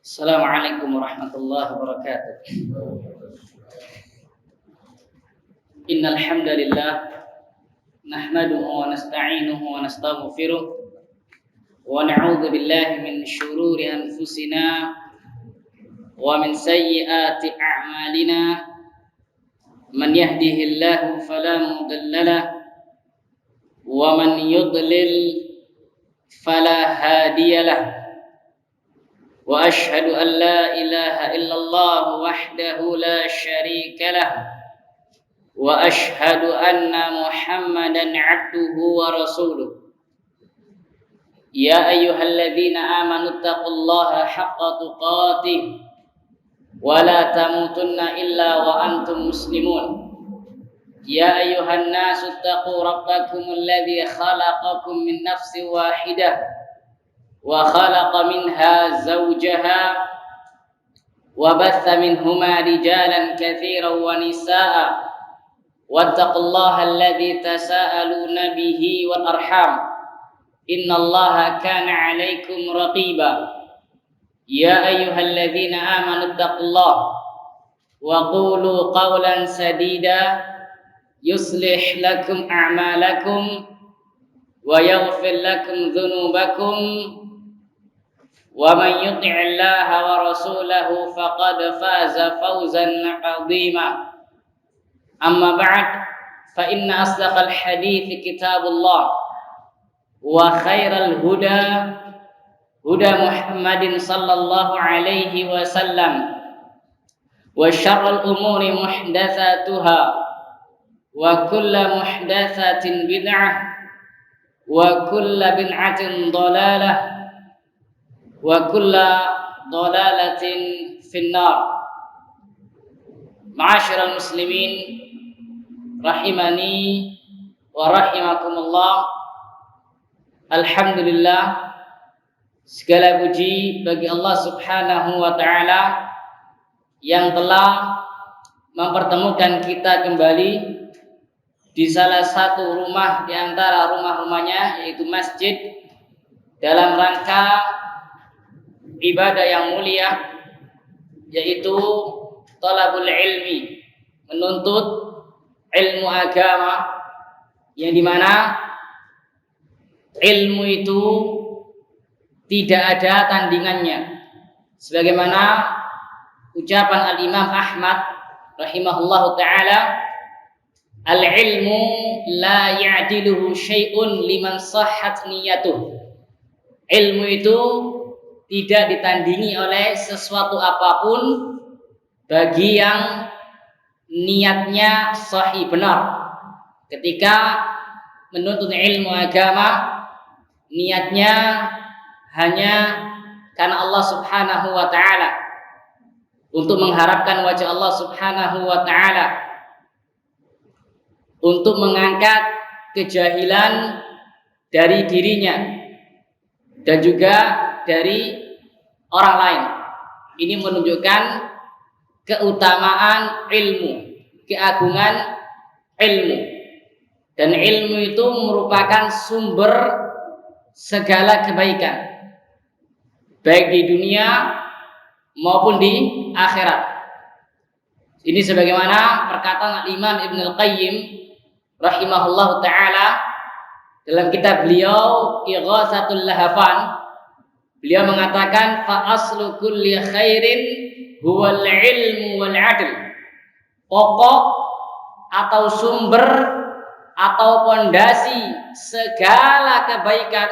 Assalamualaikum warahmatullahi wabarakatuh. Innal hamdalillah nahmaduhu wa nasta'inuhu wa nastaghfiruh wa na'udzu billahi min shururi anfusina wa min sayyiati a'malina. Man yahdihillahu fala mudilla lahu wa man yudlil fala hadiya lahu. Wa ashhadu an la ilaha illallah wahdahu la syarika lah wa ashhadu anna Muhammadan abduhu wa rasuluh. Ya ayyuhalladzina amanu taqullaha haqqa tuqatih wa la tamutunna illa wa antum muslimun. Ya ayyuhan nasu taqu rabbakum alladzi khalaqakum min nafsin wahidah wa khalaqa minha zawjaha wa batha minhuma rijalan katsiran wa nisaa wattaqullaha alladzi tasaaluna bihi wal arham innallaha kana 'alaikum raqiba. Ya ayyuhalladzina amanu taqullaha wa qulu qawlan sadida yuslih lakum a'malakum wa yaghfir lakum dhunubakum wa man yuti'illaha wa rasulahu faqad faza fawzan 'azima. Amma ba'd, fa inna asdaqal hadithi kitabullah wa khairal huda huda Muhammadin sallallahu alaihi wasallam wa syarrul umuri muhdatsatuha wa kullu muhdatsatin bid'ah wa kullu bid'atin dhalalah wa kulla dhalalatin finnar. Ma'asyiral muslimin rahimani wa rahimakumullah. Alhamdulillah, segala puji bagi Allah Subhanahu wa taala yang telah mempertemukan kita kembali di salah satu rumah di antara rumah-rumahnya, yaitu masjid, dalam rangka ibadah yang mulia, yaitu thalabul ilmi, menuntut ilmu agama, yang dimana ilmu itu tidak ada tandingannya, sebagaimana ucapan Al-Imam Ahmad rahimahullahu ta'ala, al-ilmu la ya'diluhu syai'un liman sahhat niyatuh. Ilmu itu tidak ditandingi oleh sesuatu apapun bagi yang niatnya sahih, benar. Ketika menuntut ilmu agama, niatnya hanya karena Allah Subhanahu wa ta'ala, untuk mengharapkan wajah Allah Subhanahu wa ta'ala, untuk mengangkat kejahilan dari dirinya dan juga dari orang lain. Ini menunjukkan keutamaan ilmu, keagungan ilmu. Dan ilmu itu merupakan sumber segala kebaikan, baik di dunia maupun di akhirat. Ini sebagaimana perkataan Imam Ibn Al-Qayyim rahimahullah ta'ala dalam kitab beliau Ighatsatul Lahafan. Beliau mengatakan, fa aslu kulli khairin huwal ilmu wal adl. Pokok atau sumber atau pondasi segala kebaikan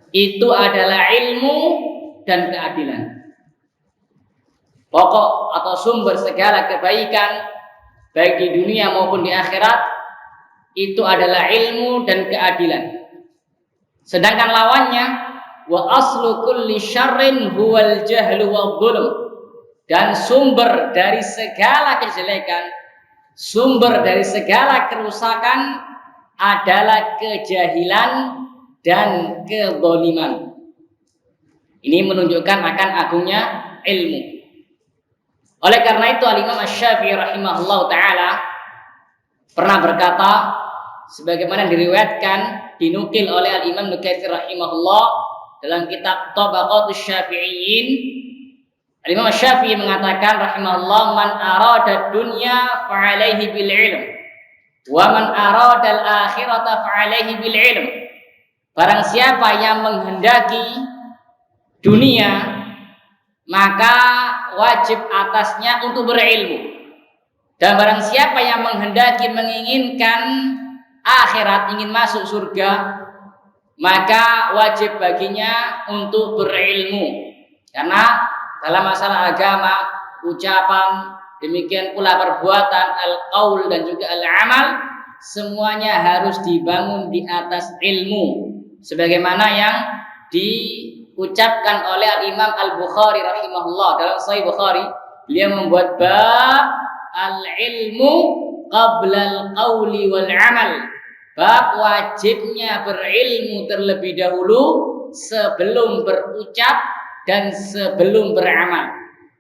itu adalah ilmu dan keadilan. Pokok atau sumber segala kebaikan baik di dunia maupun di akhirat itu adalah ilmu dan keadilan. Sedangkan lawannya, wa aslu kulli syarrin huwal jahlu wal dhulm. Dan sumber dari segala kejelekan, sumber dari segala kerusakan adalah kejahilan dan kezaliman. Ini menunjukkan akan agungnya ilmu. Oleh karena itu Al-Imam Asy-Syafi'i rahimahullah ta'ala pernah berkata, sebagaimana diriwayatkan, dinukil oleh Al-Imam Ibnu Katsir rahimahullah dalam kitab Tabaqatus Syafi'iyyin, Imam Syafi'i mengatakan rahimahullah, man arada dunya fa'alaihi bil ilm wa man arada al akhirata fa'alaihi bil ilm. Barang siapa yang menghendaki dunia, maka wajib atasnya untuk berilmu. Dan barang siapa yang menghendaki menginginkan akhirat, ingin masuk surga, maka wajib baginya untuk berilmu. Karena dalam masalah agama, ucapan, demikian pula perbuatan, al-qaul dan juga al-amal, semuanya harus dibangun di atas ilmu. Sebagaimana yang diucapkan oleh al-Imam al-Bukhari rahimahullah dalam Sahih Bukhari, beliau membuat bab al-ilmu qabla al-qauli wal-amal. Bab wajibnya berilmu terlebih dahulu sebelum berucap dan sebelum beramal.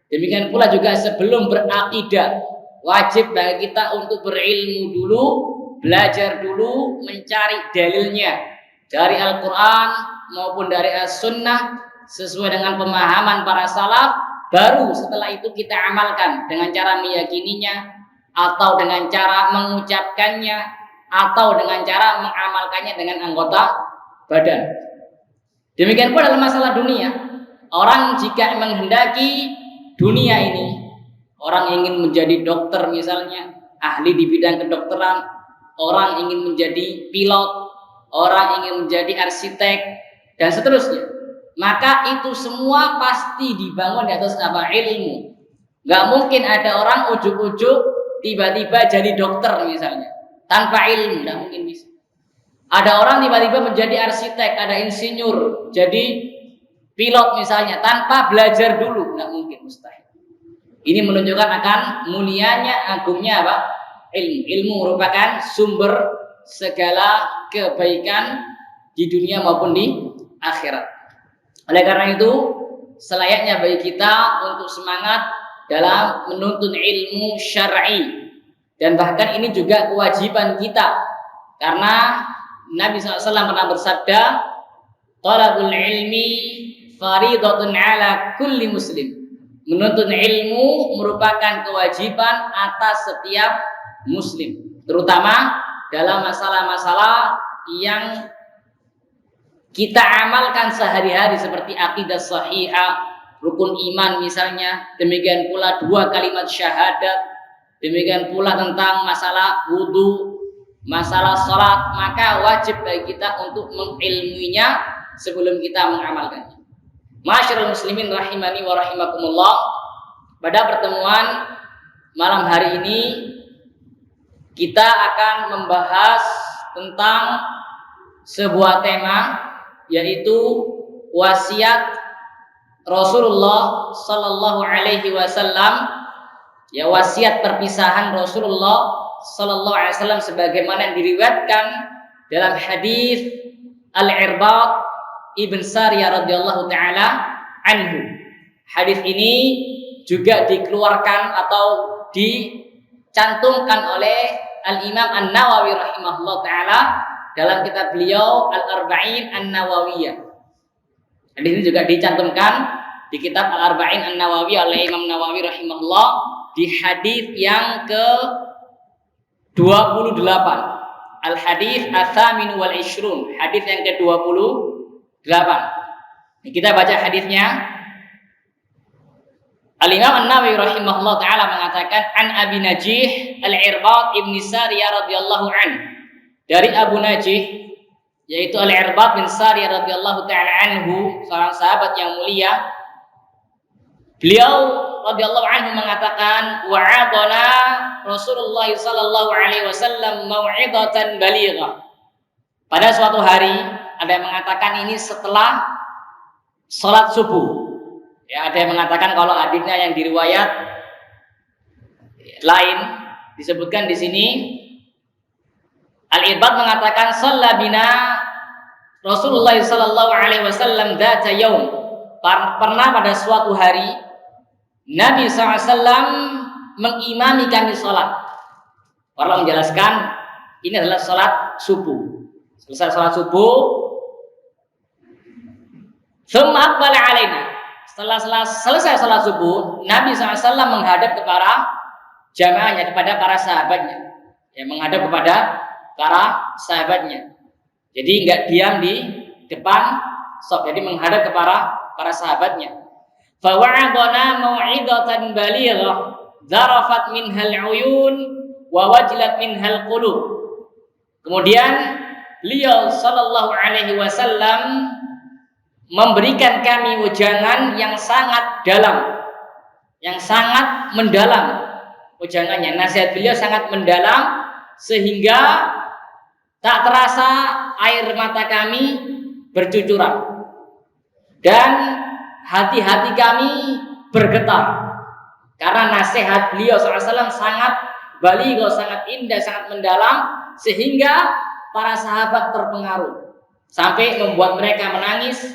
Demikian pula juga sebelum berakidah, wajib bagi kita untuk berilmu dulu, belajar dulu, mencari dalilnya dari Al-Quran maupun dari As-Sunnah sesuai dengan pemahaman para salaf. Baru setelah itu kita amalkan dengan cara meyakininya, atau dengan cara mengucapkannya, atau dengan cara mengamalkannya dengan anggota badan. Demikian pula dalam masalah dunia. Orang jika menghendaki dunia ini, orang ingin menjadi dokter misalnya, ahli di bidang kedokteran, orang ingin menjadi pilot, orang ingin menjadi arsitek, dan seterusnya, maka itu semua pasti dibangun di atas apa? Ilmu. Gak mungkin ada orang ujuk-ujuk tiba-tiba jadi dokter misalnya tanpa ilmu, gak mungkin bisa. Ada orang tiba-tiba menjadi arsitek, ada insinyur, jadi pilot misalnya tanpa belajar dulu, nggak mungkin, mustahil. Ini menunjukkan akan mulianya, agungnya apa? Ilmu. Ilmu merupakan sumber segala kebaikan di dunia maupun di akhirat. Oleh karena itu, selayaknya bagi kita untuk semangat dalam menuntut ilmu syar'i, dan bahkan ini juga kewajiban kita, karena Nabi SAW pernah bersabda, talabul ilmi faridatun ala kulli muslim. Menuntut ilmu merupakan kewajiban atas setiap muslim, terutama dalam masalah-masalah yang kita amalkan sehari-hari seperti akidah sahihah, rukun iman misalnya, demikian pula 2 kalimat syahadat, demikian pula tentang masalah wudu, masalah salat, maka wajib bagi kita untuk mengilmuinya sebelum kita mengamalkannya. Masyarul muslimin rahimani wa rahimakumullah, pada pertemuan malam hari ini kita akan membahas tentang sebuah tema, yaitu wasiat Rasulullah sallallahu alaihi wasallam, ya, wasiat perpisahan Rasulullah sallallahu alaihi wasallam sebagaimana yang diriwayatkan dalam hadis Al-Irbad Ibn Sariyah radhiyallahu taala anhu. Hadis ini juga dikeluarkan atau dicantumkan oleh Al-Imam An-Nawawi rahimahullah taala dalam kitab beliau Al-Arba'in An-Nawawiyah. Hadis ini juga dicantumkan di kitab Al-Arba'in An-Nawawi oleh Imam Nawawi rahimahullah di hadis yang ke 28. Al-hadis Ats-Tsamin wal 20, hadis yang ke 28. Kita baca hadisnya. Al-Imam An-Nawawi rahimahullah taala mengatakan, an Abi Najih Al-Irbad Ibn Sariyah radhiyallahu anhu, dari Abu Najih yaitu Al-Irbad bin Sariyah radhiyallahu taala anhu, seorang sahabat yang mulia. Beliau radhiyallahu anhu mengatakan, wa'adana Rasulullah sallallahu alaihi wasallam mau'izatan balighah. Pada suatu hari, ada yang mengatakan ini setelah salat subuh. Ya, ada yang mengatakan kalau hadisnya yang diriwayat lain disebutkan di sini. Al-Irbad mengatakan, shalla bina Rasulullah sallallahu alaihi wasallam dzata yaum. Pernah pada suatu hari Nabi SAW mengimami kami sholat. Orang menjelaskan ini adalah sholat subuh. Selesai sholat subuh, Tsumma aqbala alaina. Setelah selesai salat subuh, Nabi SAW menghadap kepada jamaahnya, kepada para sahabatnya. Ya, menghadap kepada para sahabatnya. Jadi enggak diam di depan shaf, jadi menghadap kepada para sahabatnya. Fa wa'adana mau'izatan balighah, zarafat minhal 'uyun wa wajilat minhal qulub. Kemudian beliau sallallahu alaihi wasallam memberikan kami wejangan yang sangat dalam, yang sangat mendalam. Wejangannya, nasihat beliau sangat mendalam sehingga tak terasa air mata kami bercucuran dan hati-hati kami bergetar karena nasihat beliau SAW sangat baligh, sangat indah, sangat mendalam sehingga para sahabat terpengaruh sampai membuat mereka menangis,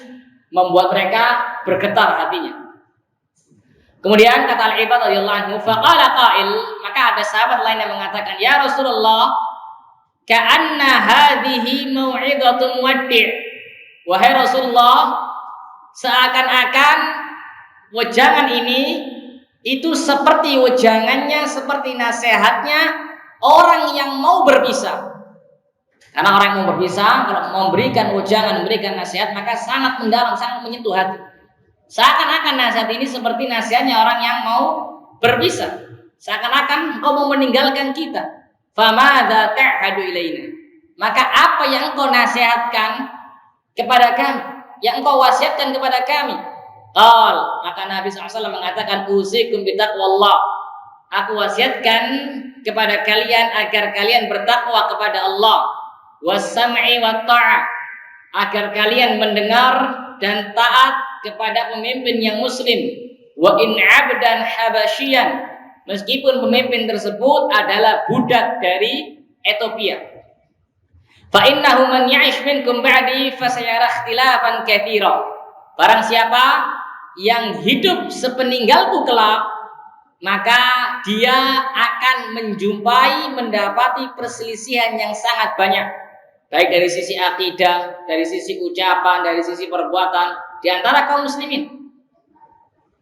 membuat mereka bergetar hatinya. Kemudian kata Al-Ibad radhiyallahu anhu, faqala qail, maka ada sahabat lain yang mengatakan, ya Rasulullah, ka'anna hadhihi mau'izatun muwaddi'. Wahai Rasulullah, seakan-akan wejangan ini itu seperti wejangannya, seperti nasihatnya orang yang mau berpisah. Karena orang yang mau berpisah, kalau memberikan wejangan, memberikan nasihat, maka sangat mendalam, sangat menyentuh hati. Seakan-akan nasihat ini seperti nasihatnya orang yang mau berpisah. Seakan-akan engkau mau meninggalkan kita. Famadza ta'hadu ilaina. Maka apa yang engkau nasihatkan kepada kami, yang engkau wasiatkan kepada kami? Maka Nabi SAW mengatakan, usikum bitaqwallah. Aku wasiatkan kepada kalian agar kalian bertakwa kepada Allah. Was-sam'i wat ta'ah, agar kalian mendengar dan taat kepada pemimpin yang muslim. Wa in 'abdan habasyian, meskipun pemimpin tersebut adalah budak dari Ethiopia. Fa innahu man ya'ish minkum ba'di fasayara ikhtilafan katsira. Barang siapa yang hidup sepeninggalku kelak, maka dia akan mendapati perselisihan yang sangat banyak. Baik dari sisi akidah, dari sisi ucapan, dari sisi perbuatan di antara kaum muslimin.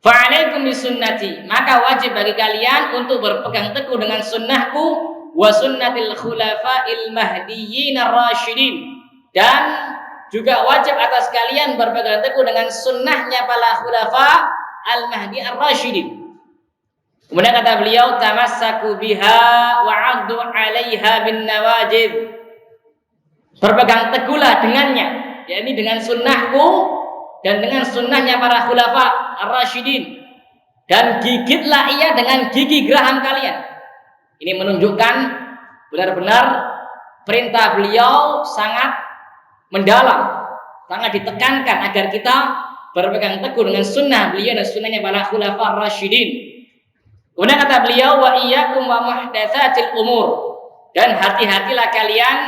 Fa'alaikum bisunnati, maka wajib bagi kalian untuk berpegang teguh dengan sunnahku wa sunnatil khulafa'il mahdiyyin ar-rasyidin, dan juga wajib atas kalian berpegang teguh dengan sunnahnya para khulafa al-mahdi ar-rasyidin. Kemudian kata beliau, tamassaku biha wa 'addu 'alaiha bin nawajid. Berpegang teguhlah dengannya, yakni dengan sunnahku dan dengan sunnahnya para khulafa ar-rasyidin, dan gigitlah ia dengan gigi geraham kalian. Ini menunjukkan benar-benar perintah beliau sangat mendalam, sangat ditekankan agar kita berpegang teguh dengan sunnah beliau dan sunnahnya para khulafa ar-rasyidin. Kemudian kata beliau, wa iyyakum wa muhdatsatil umur, dan hati-hatilah kalian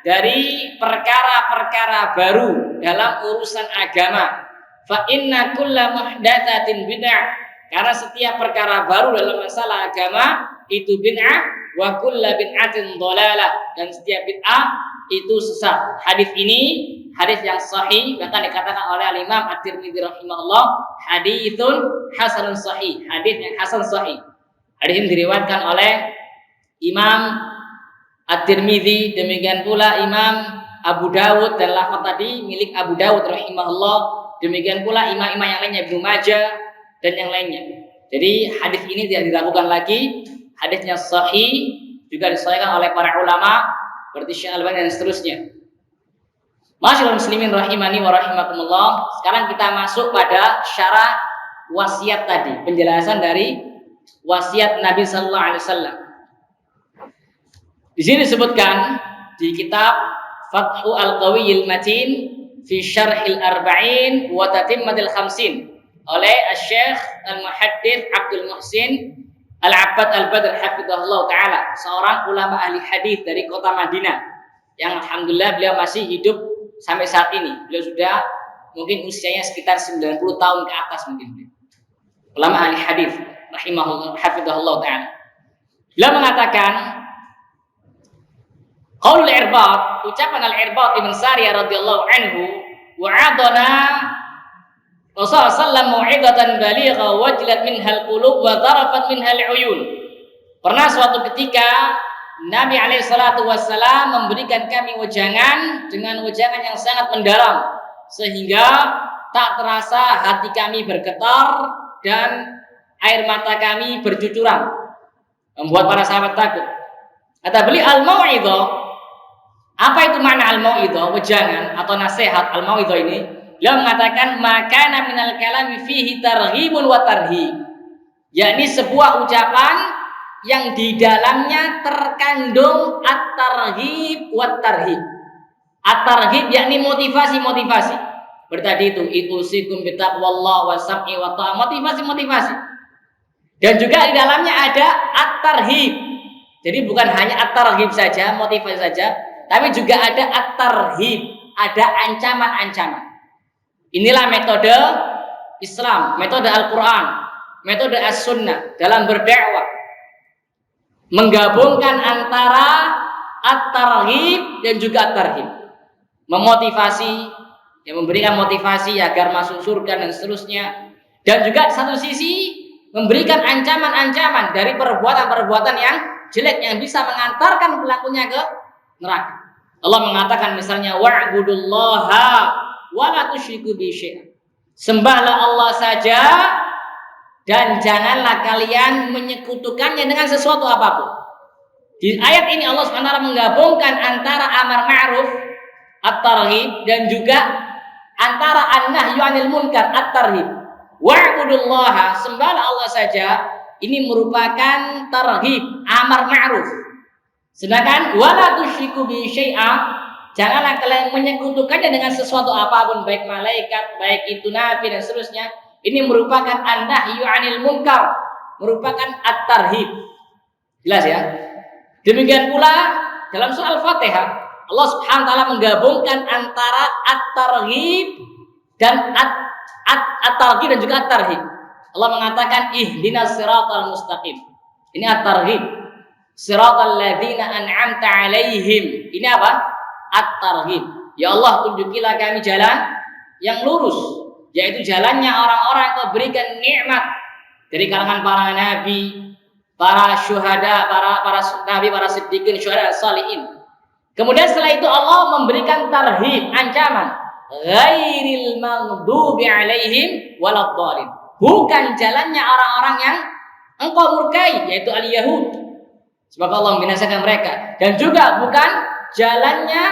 dari perkara-perkara baru dalam urusan agama. Fa inna kulla muhdatsatin bid'ah, karena setiap perkara baru dalam masalah agama itu bid'ah, wa kulla bid'atin dhalalah, dan setiap bid'ah itu sesat. Hadis ini hadis yang sahih, bahkan dikatakan oleh Imam At-Tirmidzi rahimahullah, haditsun hasanun sahih, hadis yang hasan sahih. Hadis ini diriwayatkan oleh Imam At-Tirmidzi, demikian pula Imam Abu Dawud, dan lafaz tadi milik Abu Dawud rahimahullah, demikian pula imam-imam yang lainnya, Ibnu Majah dan yang lainnya. Jadi hadis ini tidak diragukan lagi, hadisnya sahih, juga disahihkan oleh para ulama seperti Syekh Al-Albani dan seterusnya. Masyaallah muslimin rahimani wa rahimakumullah. Sekarang kita masuk pada syarah wasiat tadi, penjelasan dari wasiat Nabi sallallahu alaihi wasallam. Di sini disebutkan di kitab Fathu Al-Qawiyyil Matin fi Syarhil Arba'in wa Tatimmatil Khamsin oleh Asy-Syaikh Al-Muhaddits Abdul Muhsin Al-Abbad Al-Badr hafizahullah taala, seorang ulama ahli hadis dari kota Madinah yang alhamdulillah beliau masih hidup sampai saat ini. Beliau sudah mungkin usianya sekitar 90 tahun ke atas mungkin. Ulama ahli hadis rahimahullah hafizahullah taala. Beliau mengatakan, qaulul Irbad, ucapan Al-Irbad bin Sariyah radhiyallahu anhu, wa'adana Rasulullah sallallahu mau'izatan baligha wajilat minhal qulub wa dharafat minhal uyun. Pernah suatu ketika Nabi alaihi salatu wassalam memberikan kami wejangan dengan wejangan yang sangat mendalam sehingga tak terasa hati kami bergetar dan air mata kami bercucuran, membuat para sahabat takut. Kata beliau al-mau'izah. Apa itu makna al-mau'izah? Wejangan atau nasihat al-mau'izah ini. Beliau mengatakan makana minal kalami fihi targhibun wa tarhib, yakni sebuah ucapan yang di dalamnya terkandung at-targhib wa tarhib. At-targhib yakni motivasi-motivasi. Bertadi itu usikum bi taqwallah wa sam'i wa ta'ah, motivasi-motivasi. Dan juga di dalamnya ada at-tarhib. Jadi bukan hanya at-targhib saja, motivasi saja, tapi juga ada at-tarhib, ada ancaman-ancaman. Inilah metode Islam, metode Al-Quran, metode As-Sunnah dalam berdakwah, menggabungkan antara at-targhib dan juga at-tarhib, memotivasi, yang memberikan motivasi agar masuk surga dan seterusnya, dan juga di satu sisi memberikan ancaman-ancaman dari perbuatan-perbuatan yang jelek yang bisa mengantarkan pelakunya ke neraka. Allah mengatakan misalnya wa'budullaha wa la tusyriku bi syai'an. Sembahlah Allah saja dan janganlah kalian menyekutukannya dengan sesuatu apapun. Di ayat ini Allah SWT menggabungkan antara amar ma'ruf at-targhib dan juga antara an-nahyu 'anil munkar at-tarhib. Wa'budullaha, sembahlah Allah saja, ini merupakan targhib, amar ma'ruf. Sedangkan wala tusyriku bi syai'an, janganlah kalian menyekutukannya dengan sesuatu apapun, baik malaikat, baik itu nabi dan seterusnya. Ini merupakan an-nahyu 'anil munkar, merupakan at-tarhib. Jelas ya? Demikian pula dalam surah Al-Fatihah, Allah Subhanahu wa taala menggabungkan antara at-targhib dan at-targhib dan juga at-tarhib. Allah mengatakan ihdinas siratal mustaqim. Ini at-targhib. Siratal ladzina an'amta 'alaihim. Ini apa? At-targhib. Ya Allah, tunjukilah kami jalan yang lurus, yaitu jalannya orang-orang yang Kau berikan nikmat dari kalangan para nabi, para syuhada, para nabi, para siddiqin, syuhada, salihin. Kemudian setelah itu Allah memberikan tarhib, ancaman, ghairil maghdubi 'alaihim waladdallin. Bukan jalannya orang-orang yang Engkau murkai, yaitu al-Yahud. Sebab Allah membinasakan mereka. Dan juga bukan jalannya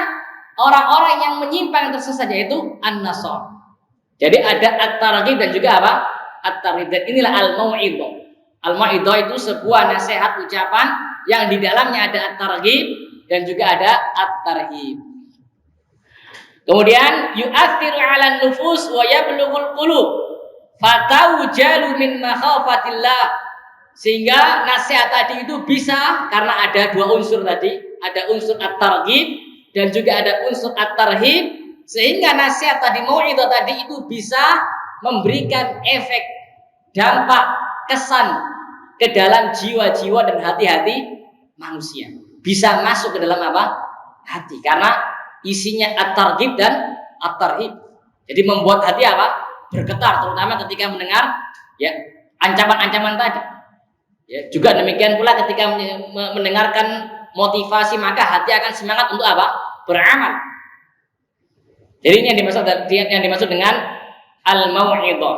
orang-orang yang menyimpang tersesat, yaitu an-Nasr. Jadi ada at-targhib dan juga apa? At-tarhib. Dan inilah al-mau'izah. Al-mau'izah itu sebuah nasihat ucapan yang di dalamnya ada at-targhib dan juga ada at-tarhib. Kemudian yu'athiru 'alan nufus wa yablughul qulub fatawjalu min makhafatillah. Sehingga nasihat tadi itu bisa, karena ada dua unsur tadi, ada unsur at-targhib dan juga ada unsur at-tarhib, sehingga nasihat tadi, mau'izah tadi itu bisa memberikan efek, dampak, kesan ke dalam jiwa-jiwa dan hati-hati manusia. Bisa masuk ke dalam apa? Hati, karena isinya at-targhib dan at-tarhib. Jadi membuat hati apa? Bergetar, terutama ketika mendengar ya ancaman-ancaman tadi. Ya, juga demikian pula ketika mendengarkan motivasi, maka hati akan semangat untuk apa? Beramal. Jadi ini yang dimaksud dengan al-mau'izah.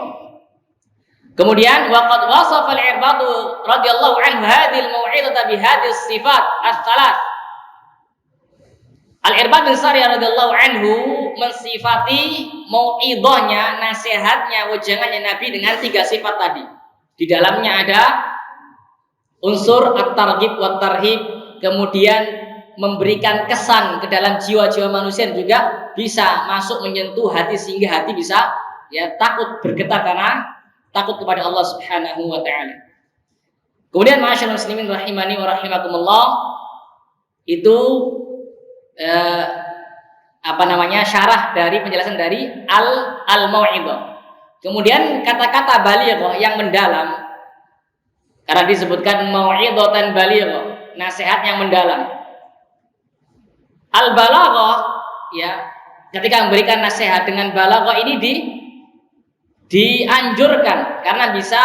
Kemudian waqad wasafa al-'Irbadu radhiyallahu anhu hadhihi al-mau'izata bi hadhihi sifat ats-tsalath. Al-Irbad bin Sariyah radhiyallahu anhu mensifati mau'izahnya, nasihatnya, wejangannya Nabi dengan tiga sifat tadi. Di dalamnya ada unsur at-targhib wa tarhib, kemudian memberikan kesan ke dalam jiwa-jiwa manusia, juga bisa masuk menyentuh hati sehingga hati bisa ya takut, bergetar karena takut kepada Allah Subhanahu wa taala. Kemudian ma'asyiral muslimin rahimani wa rahimakumullah, itu syarah dari penjelasan dari al-mau'izah. Kemudian kata-kata balighah yang mendalam, karena disebutkan mau'izatan balighah, nasihat yang mendalam. Al-balaghah ya, ketika memberikan nasihat dengan balaghah ini dianjurkan karena bisa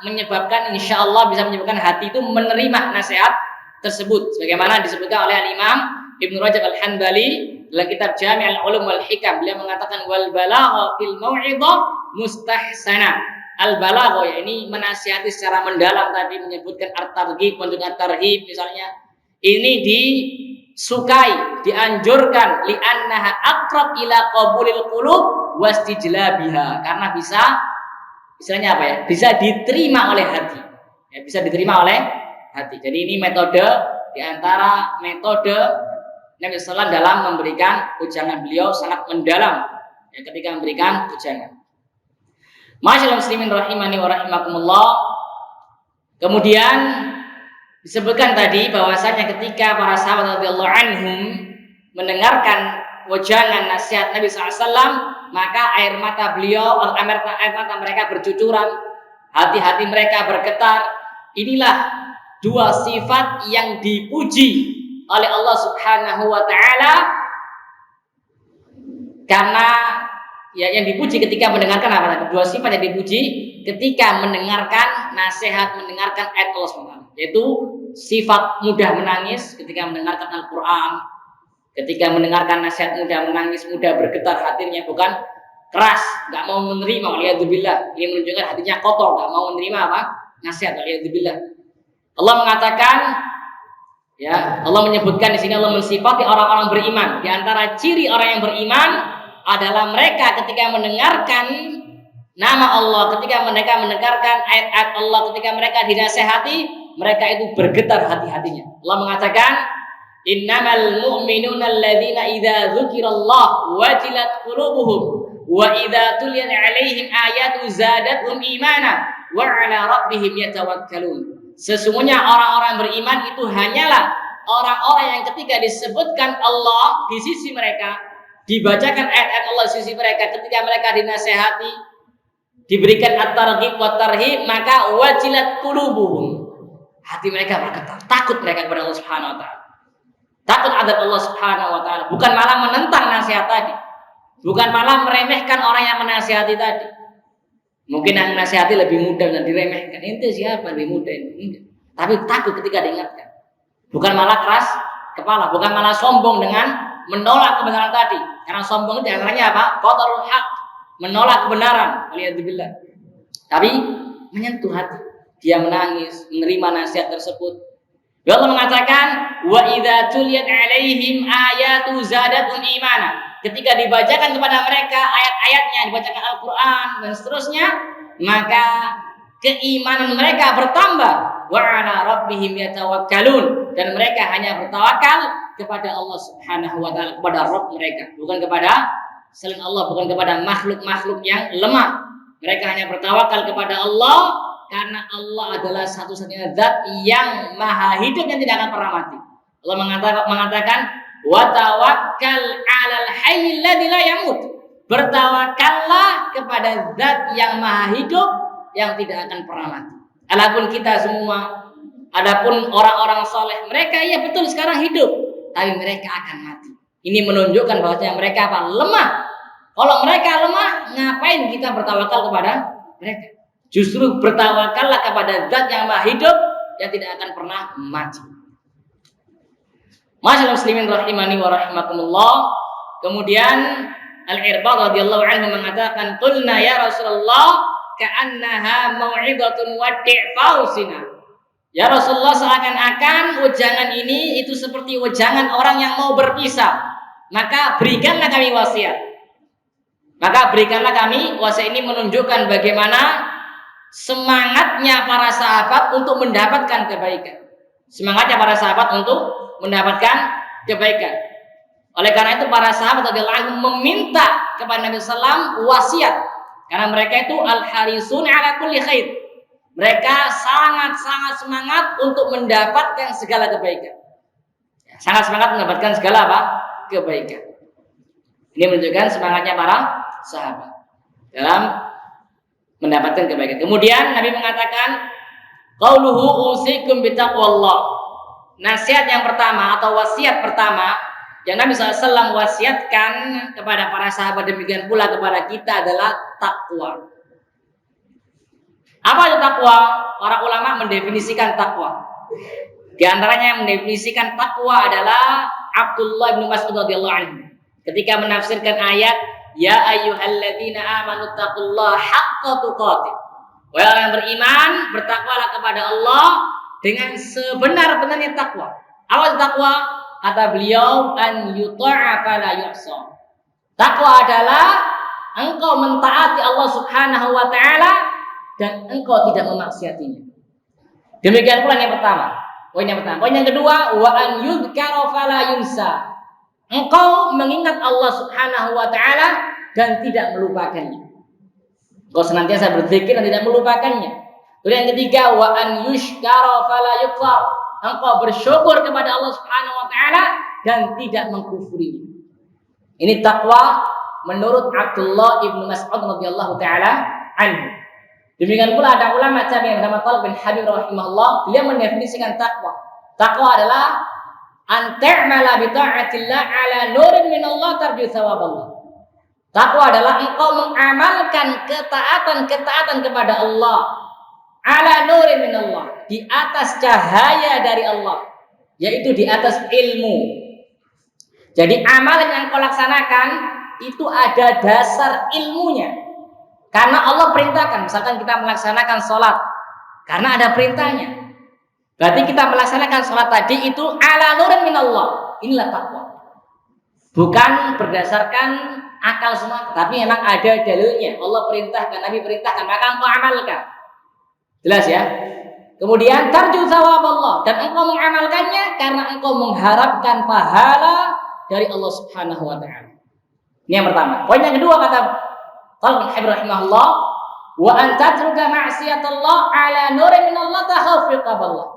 menyebabkan, insya Allah bisa menyebabkan hati itu menerima nasihat tersebut, sebagaimana disebutkan oleh Imam Ibnu Rajab Al-Hanbali dalam kitab Jami' Al-Ulum wal Hikam. Beliau mengatakan wal balagha fil mau'izah mustahsana. Al balagha yakni menasihati secara mendalam, tadi menyebutkan at-targhib dan at-tarhib misalnya, ini disukai, dianjurkan li'annaha aqrab ila qabulil qulub wastijlabiha, karena bisa istilahnya apa ya? Bisa diterima oleh hati. Ya, bisa diterima oleh hati. Jadi ini metode di antara metode Nabi sallallahu alaihi wasallam dalam memberikan ujangan. Beliau sangat mendalam ya, ketika memberikan ujangan. Masyaallah muslimin rahimani wa rahimakumullah. Kemudian disebutkan tadi bahwasanya ketika para sahabat radhiyallahu anhum mendengarkan ujangan nasihat Nabi SAW, maka air mata mereka bercucuran, hati-hati mereka bergetar. Inilah dua sifat yang dipuji oleh Allah Subhanahu wa taala, karena ya yang dipuji ketika mendengarkan apa? Dua sifat yang dipuji ketika mendengarkan nasihat, mendengarkan ayat Allah SWT, yaitu sifat mudah menangis ketika mendengarkan Al-Quran, ketika mendengarkan nasihat mudah menangis, mudah bergetar hatinya, bukan keras, nggak mau menerima. Waliyadzubillah, ini menunjukkan hatinya kotor, nggak mau menerima apa? Nasihat. Waliyadzubillah. Allah mengatakan, ya Allah menyebutkan di sini, Allah mensifati orang-orang beriman. Di antara ciri orang yang beriman adalah mereka ketika mendengarkan nama Allah, ketika mereka mendengarkan ayat-ayat Allah, ketika mereka dinasehati, mereka itu bergetar hati-hatinya. Allah mengatakan, innamal mu'minuna alladzina idza dzukirallah wajilat qulubuhum wa idza tuliyat 'alaihim ayatu zadatuhum imana wa 'ala rabbihim yatawakkalun. Sesungguhnya orang-orang beriman itu hanyalah orang-orang yang ketika disebutkan Allah di sisi mereka, dibacakan ayat-ayat Allah di sisi mereka, ketika mereka dinasehati, diberikan at-targhib wa tarhib, maka wajilat qulubuhum, hati mereka bergetar, takut mereka kepada Allah Subhanahu wa taala. Takut adab Allah Subhanahu wa taala, bukan malah menentang nasihat tadi, bukan malah meremehkan orang yang menasihati tadi. Mungkin yang menasihati lebih mudah dan diremehkan, ente siapa lebih mudah ini? Tapi takut ketika diingatkan, bukan malah keras kepala, bukan malah sombong dengan menolak kebenaran tadi, karena sombong itu antaranya apa? Qadarul haq, menolak kebenaran. Waliyadzubillah. Tapi menyentuh hati, dia menangis menerima nasihat tersebut. Ya Allah mengatakan, wa idza tuliyat 'alaihim ayatu zadatuhum imana. Ketika dibacakan kepada mereka ayat-ayatnya, dibacakan Al-Qur'an dan seterusnya, maka keimanan mereka bertambah. Wa 'ala rabbihim yatawakkalun, dan mereka hanya bertawakal kepada Allah Subhanahu wa taala, kepada Rabb mereka, bukan kepada selain Allah, bukan kepada makhluk-makhluk yang lemah. Mereka hanya bertawakal kepada Allah, karena Allah adalah satu-satunya zat yang maha hidup yang tidak akan pernah mati. Allah mengatakan, wa tawakkal 'alal hayyil ladzi la yamut. Bertawakallah kepada zat yang maha hidup yang tidak akan pernah mati. Adapun kita semua, adapun orang-orang soleh, mereka ya betul sekarang hidup, tapi mereka akan mati. Ini menunjukkan bahwasanya mereka apa? Lemah. Kalau mereka lemah, ngapain kita bertawakal kepada mereka? Justru bertawakallah kepada zat yang maha hidup yang tidak akan pernah mati. Masyaallah muslimin rahimani wa rahimakumullah. Kemudian Al-Irbad radhiyallahu anhu mengatakan, qulna ya Rasulullah ka'annaha mau'izatun wadi' fausina. Ya Rasulullah, seakan-akan ujangan ini itu seperti ujangan orang yang mau berpisah. Maka berikanlah kami wasiat. Maka berikanlah kami wasiat. Ini menunjukkan bagaimana semangatnya para sahabat untuk mendapatkan kebaikan. Semangatnya para sahabat untuk mendapatkan kebaikan. Oleh karena itu para sahabat radhiyallahu anhum meminta kepada Nabi sallallahu alaihi wasallam wasiat. Karena mereka itu al-harisun ala kulli khair. Mereka sangat-sangat semangat untuk mendapatkan segala kebaikan. Sangat semangat mendapatkan segala apa? Kebaikan. Ini menunjukkan semangatnya para sahabat dalam mendapatkan kebaikan. Kemudian Nabi mengatakan, qauluhu usikum bitaqwallah. Nasihat yang pertama atau wasiat pertama yang Nabi SAW wasiatkan kepada para sahabat, demikian pula kepada kita, adalah takwa. Apa itu takwa? Para ulama mendefinisikan takwa. Di antaranya yang mendefinisikan takwa adalah Abdullah bin Mas'ud radhiyallahu anhu. Ketika menafsirkan ayat ya ayyuhalladzina amanu taqullaha haqqa tuqatih. Wahai orang yang beriman, bertakwalah kepada Allah dengan sebenar-benarnya takwa. Apa itu takwa? Kata beliau an yuta'a fala yu'sa. Takwa adalah engkau mentaati Allah Subhanahu wa taala dan engkau tidak memaksiatinya. Demikian pula yang pertama. Poin yang pertama. Poin yang kedua, wa an yudhkara fala yunsa. Engkau mengingat Allah Subhanahu wa taala dan tidak melupakannya. Engkau senantiasa berzikir dan tidak melupakannya. Kemudian yang ketiga, wa an yushkara fala yukfar. Engkau bersyukur kepada Allah Subhanahu wa taala dan tidak mengkufurinya. Ini takwa menurut Abdullah ibnu Mas'ud radhiyallahu taala anhu. Demikian pula ada ulama tabi'in yang bernama Talib bin Habib rahimahullah, dia mendefinisikan takwa. Takwa adalah an ta'mala bi ta'atillah ala nurin min Allah tarju thawaballah. Takwa adalah engkau mengamalkan ketaatan kepada Allah ala nurin min Allah, di atas cahaya dari Allah, yaitu di atas ilmu. Jadi amalan yang kau laksanakan itu ada dasar ilmunya. Karena Allah perintahkan, misalkan kita melaksanakan sholat karena ada perintahnya. Berarti kita melaksanakan sholat tadi itu ala nurin min Allah. Inilah takwa. Bukan berdasarkan akal semua, tapi memang ada dalilnya. Allah perintahkan, Nabi perintahkan, maka engkau amalkan. Jelas ya? Kemudian tarju thawab Allah, dan engkau mengamalkannya karena engkau mengharapkan pahala dari Allah Subhanahu wa taala. Ini yang pertama. Poin yang kedua kata Talib bin Habib rahimahullah, wa an tatruka ma'siyatallah ala nurin min Allah takhawfi qaballah.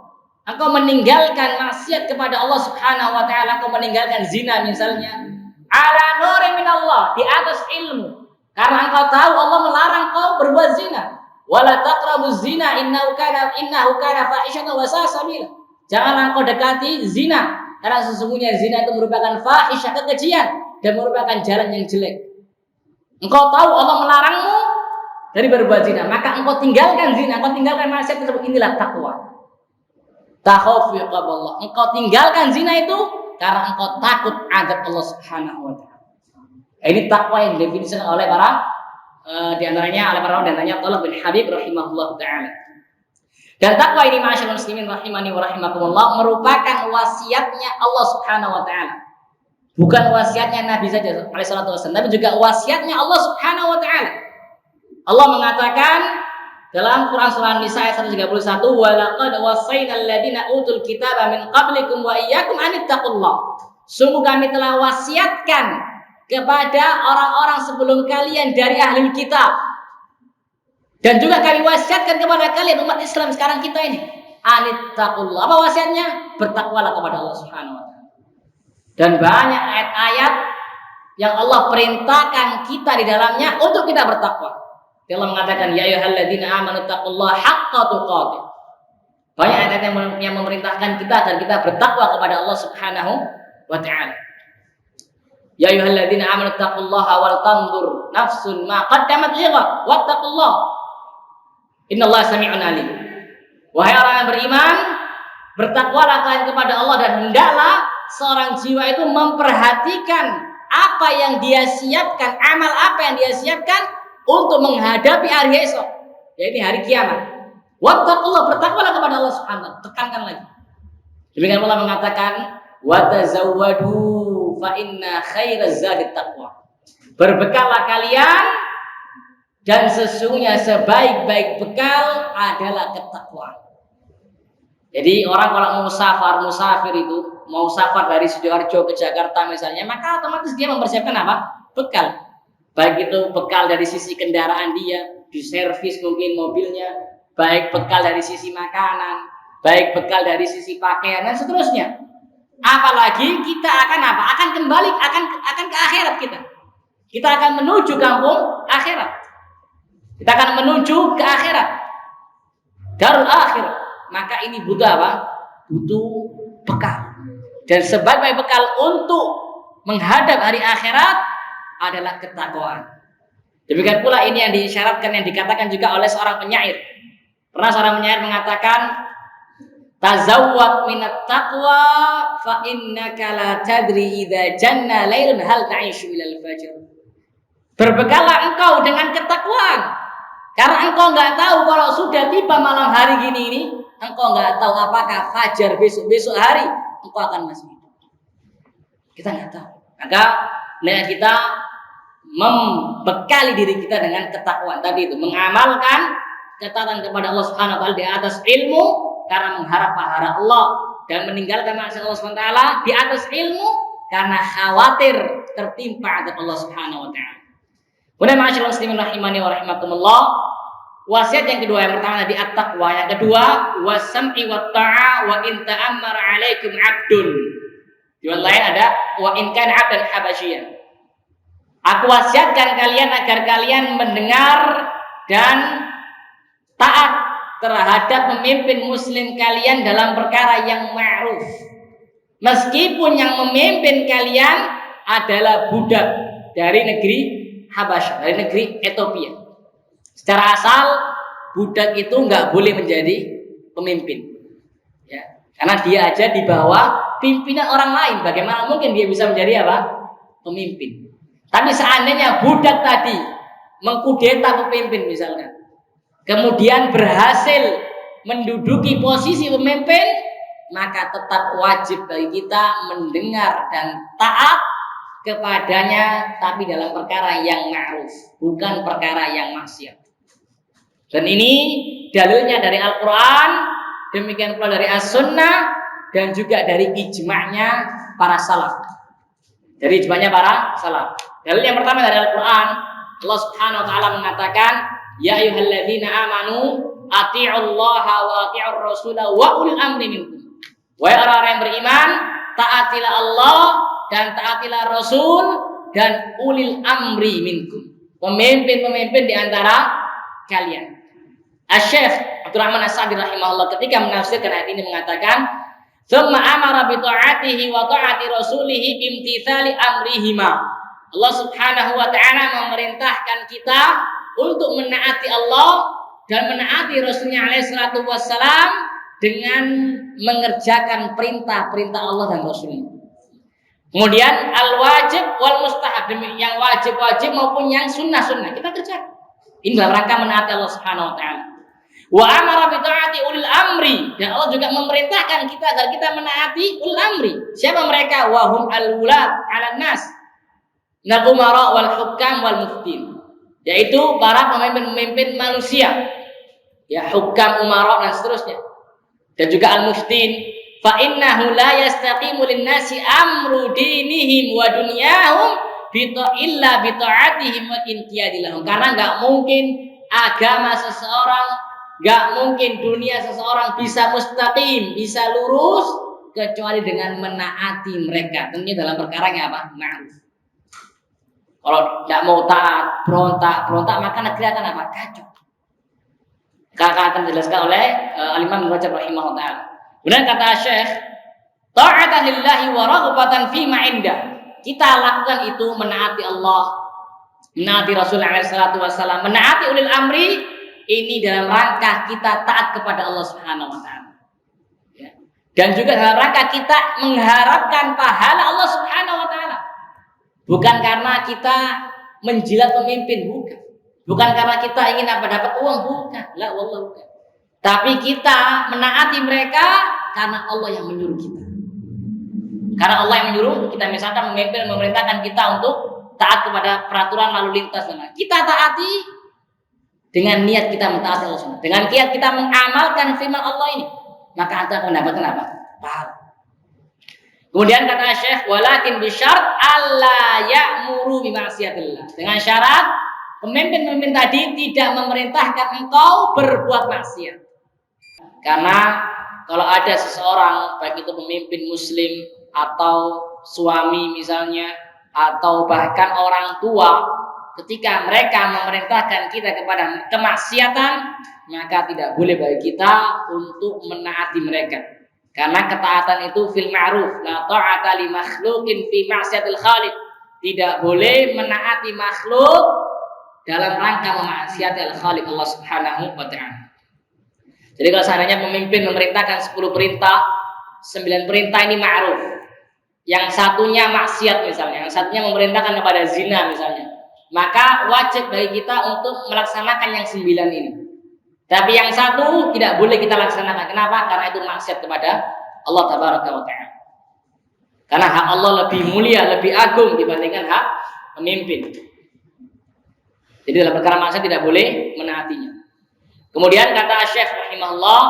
Engkau meninggalkan maksiat kepada Allah Subhanahu wa taala, engkau meninggalkan zina misalnya, ala nurin min Allah, di atas ilmu. Karena engkau tahu Allah melarang kau berbuat zina. Wala taqrabuz zina innahu kana fahishatan wa sa'a sabila. Jangan engkau dekati zina, karena sesungguhnya zina itu merupakan fahisyah, kekejian, dan merupakan jalan yang jelek. Engkau tahu Allah melarangmu dari berbuat zina, maka engkau tinggalkan zina, engkau tinggalkan maksiat tersebut. Inilah takwa. Takhawfi qaballah. Engkau tinggalkan zina itu karena engkau takut azab Allah Subhanahu wa taala. Ini takwa yang didefinisikan oleh para di antaranya Talib bin Habib rahimahullah taala. Dan takwa ini ma'asyiral muslimin rahimani wa rahimakumullah merupakan wasiatnya Allah Subhanahu wa taala. Bukan wasiatnya Nabi saja alaihi salatu wasallam, tapi juga wasiatnya Allah Subhanahu wa taala. Allah mengatakan dalam Quran surah Nisa ayat 131, wa laqad wasainal ladzina utul kitaba min qablikum wa iyyakum an ittaqullah. Sungguh kami telah wasiatkan kepada orang-orang sebelum kalian dari ahli kitab. Dan juga kami wasiatkan kepada kalian umat Islam sekarang kita ini, an ittaqullah. Apa wasiatnya? Bertakwalah kepada Allah Subhanahu wa taala. Dan banyak ayat-ayat yang Allah perintahkan kita di dalamnya untuk kita bertakwa. Allah mengatakan ya ayyuhalladzina amanu taqullaha haqqa tuqatih. Banyak ayat yang memerintahkan kita agar kita bertakwa kepada Allah Subhanahu wa taala. Ya ayyuhalladzina amanu taqullaha wal tanzur nafsun ma qaddamat lighad wattaqullaha innallaha samii'un alim. Wahai orang yang beriman, bertakwalah kalian kepada Allah dan hendaklah seorang jiwa itu memperhatikan apa yang dia siapkan, amal apa yang dia siapkan untuk menghadapi hari esok, yaitu hari kiamat. Wattaqullah, bertakwalah kepada Allah Subhanahu wa taala. Tekankan lagi. Demikian pula mengatakan wa tazawwadu fa inna khairaz zadi taqwa. Berbekallah kalian dan sesungguhnya sebaik-baik bekal adalah ketakwaan. Jadi orang kalau musafir itu mau safar dari Sidoarjo ke Jakarta misalnya, maka otomatis dia mempersiapkan apa? Bekal. Baik itu bekal dari sisi kendaraan dia, diservis mungkin mobilnya, baik bekal dari sisi makanan, baik bekal dari sisi pakaian dan seterusnya. Apalagi kita akan apa? Akan kembali, akan ke akhirat kita. Kita akan menuju kampung akhirat. Kita akan menuju ke akhirat. Darul akhir. Maka ini butuh apa? Butuh bekal. Dan sebaik-baik bekal untuk menghadap hari akhirat adalah ketakwaan. Demikian pula ini yang diisyaratkan, yang dikatakan juga oleh seorang penyair. Pernah seorang penyair mengatakan, tazawwad minat taqwa fa innaka la tadri idza janna lailun hal ta'ishu ilal fajr. Berbekallah engkau dengan ketakwaan, karena engkau nggak tahu kalau sudah tiba malam hari gini ini, engkau nggak tahu apakah fajar besok hari engkau akan masih hidup. Kita nggak tahu. Maka kita membekali diri kita dengan ketakwaan tadi itu, mengamalkan ketaatan kepada Allah Subhanahu wa taala di atas ilmu karena mengharap pahala Allah, dan meninggalkan maksiat Allah Subhanahu wa taala di atas ilmu karena khawatir tertimpa azab Allah Subhanahu wa taala. Kemudian ma'asyiral muslimin rahimani wa rahimakumullah, wasiat yang kedua, yang pertama tadi at-taqwa, yang kedua wasam'i wat ta'a wa in ta'ammara 'alaikum 'abdun. Di lain ada wa in kana 'abdan habasyian. Aku wasiatkan kalian agar kalian mendengar dan taat terhadap pemimpin muslim kalian dalam perkara yang ma'ruf. Meskipun yang memimpin kalian adalah budak dari negeri Habasyah, dari negeri Ethiopia. Secara asal budak itu nggak boleh menjadi pemimpin, ya, karena dia aja di bawah pimpinan orang lain. Bagaimana mungkin dia bisa menjadi apa? Pemimpin. Tapi seandainya budak tadi mengkudeta pemimpin misalnya, kemudian berhasil menduduki posisi pemimpin, maka tetap wajib bagi kita mendengar dan taat kepadanya, tapi dalam perkara yang ma'ruf, bukan perkara yang maksiat. Dan ini dalilnya dari Al-Quran, demikian pula dari As-Sunnah, dan juga dari ijma'nya para salaf. Dari ijma'nya para salaf. Dalil yang pertama dari Al-Quran, Allah Subhanahu wa taala mengatakan, ya ayyuhalladzina amanu ati'ullaha wa ati'ur rasula wa ulil amri minkum. Wahai orang-orang yang beriman, taatilah Allah dan taatilah Rasul dan ulil amri minkum, pemimpin-pemimpin di antara kalian. Asy-Syaikh Abdurrahman As-Sa'di rahimahullah ketika menafsirkan ayat ini mengatakan, "Tsumma amara bi ta'atihi wa ta'ati rasulihi bimtitsali amrihima." Allah Subhanahu wa taala memerintahkan kita untuk menaati Allah dan menaati Rasulnya alaihi salatu wassalam dengan mengerjakan perintah-perintah Allah dan Rasulnya. Kemudian al-wajib wal mustahab, yang wajib-wajib maupun yang sunnah-sunnah kita kerjakan. Ini dalam rangka menaati Allah Subhanahu wa taala. Wa amara bi ta'ati ulil amri, dan Allah juga memerintahkan kita agar kita menaati ulil amri. Siapa mereka? Wa hum al-ulat 'alan nas, minal umara wal hukam wal muftin, yaitu para pemimpin-pemimpin manusia, ya, hukam, umara dan seterusnya, dan juga al-muftin. Fa innahu la yastaqimu lin-nasi amru dinihim wa dunyahum illa bi ta'atihim wa inqiyadilahum. Karena enggak mungkin agama seseorang, enggak mungkin dunia seseorang bisa mustaqim, bisa lurus kecuali dengan menaati mereka. Tentunya dalam perkara yang apa? Ma'ruf. Kalau enggak mau taat, berontak maka negeri akan apa? Kacau. Kakak akan dijelaskan oleh Al-Imam Ibnu Rajab rahimahullah taala. Kemudian kata Syekh, ta'atan lillahi wa raghbatan fi ma indah. Kita lakukan itu menaati Allah, menaati Rasul alaihi salatu wasallam, menaati ulil amri, ini dalam rangka kita taat kepada Allah Subhanahu wa taala. Ya. Dan juga dalam rangka kita mengharapkan pahala Allah Subhanahu wa taala. Bukan karena kita menjilat pemimpin, bukan. Bukan karena kita ingin apa dapat uang, bukan. La wallah, bukan. Tapi kita menaati mereka karena Allah yang menyuruh kita. Karena Allah yang menyuruh kita, misalkan memimpin, memerintahkan kita untuk taat kepada peraturan lalu lintas, kita taati dengan niat kita mentaati Allah, dengan niat kita mengamalkan firman Allah ini, maka Anda akan mendapatkan apa? Pahala. Kemudian kata Syekh, walakin bisyarat alla ya'muru bima'siyatillah, dengan syarat pemimpin-pemimpin tadi tidak memerintahkan engkau berbuat maksiat. Karena kalau ada seseorang, baik itu pemimpin muslim atau suami misalnya, atau bahkan orang tua, ketika mereka memerintahkan kita kepada kemaksiatan, maka tidak boleh bagi kita untuk menaati mereka. Karena ketaatan itu fil ma'ruf, la ta'ata li makhluqin fi ma'siyatil khaliq. Tidak boleh menaati makhluk dalam rangka memaksiati al-Khaliq Allah Subhanahu wa taala. Jadi kalau seandainya pemimpin memerintahkan 10 perintah, 9 perintah ini ma'ruf, yang satunya maksiat misalnya, yang satunya memerintahkan kepada zina misalnya, maka wajib bagi kita untuk melaksanakan yang 9 ini. Tapi yang satu tidak boleh kita laksanakan. Kenapa? Karena itu maksiat kepada Allah Tabaraka wa Ta'ala. Karena hak Allah lebih mulia, lebih agung dibandingkan hak pemimpin. Jadi dalam perkara maksiat tidak boleh menaatinya. Kemudian kata Syekh rahimahullah,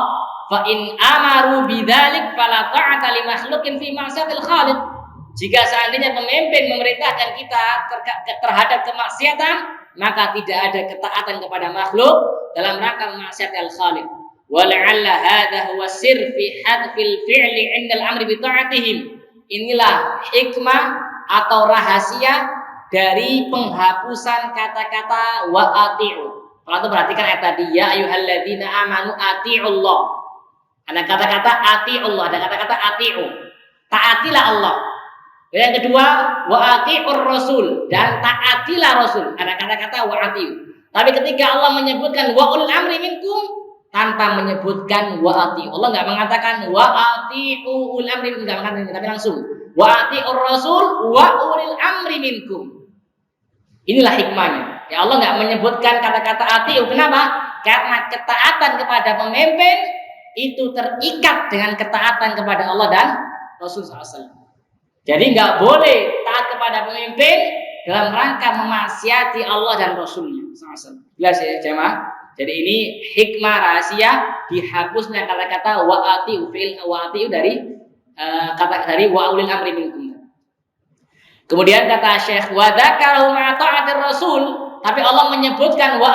fa in amaru bidzalik fala ta'ata li makhluqin fi ma'siyatil khaliq. Jika seandainya pemimpin memerintahkan kita terhadap kemaksiatan, maka tidak ada ketaatan kepada makhluk dalam rangka memaksiati al-khaliq. Wa la'alla hadha huwa sir fi hadfil fi'li 'inda al-amri bi ta'atihim. Inilah hikmah atau rahasia dari penghapusan kata-kata wa ati'u. Kalau itu perhatikan ayat tadi, ya ayyuhalladzina amanu ati'ullah. Ada kata-kata ati'ullah, ada kata-kata ati'u. Taatilah Allah. Yang kedua, wa ati'ur rasul, dan taatilah rasul. Ada kata-kata wa ati'u. Tapi ketika Allah menyebutkan wa ulil amri minkum tanpa menyebutkan wa ati'u. Allah enggak mengatakan wa ati'u ulil amri minkum, enggak mengatakan, tapi langsung wa ati'ur rasul wa ulil amri minkum. Inilah hikmahnya. Ya Allah nggak menyebutkan kata-kata ati'u. Kenapa? Karena ketaatan kepada pemimpin itu terikat dengan ketaatan kepada Allah dan Rasul SAW. Jadi nggak boleh taat kepada pemimpin dalam rangka memaksiati Allah dan Rasulnya SAW. Jelas ya jemaah? Jadi ini hikmah rahasia dihapusnya kata-kata wa ati'u fi'il wa ati'u dari kata dari wa ulil amri minkum. Kemudian kata Syekh wa dzakarahu ma'a ta'atir rasul, tapi Allah menyebutkan wa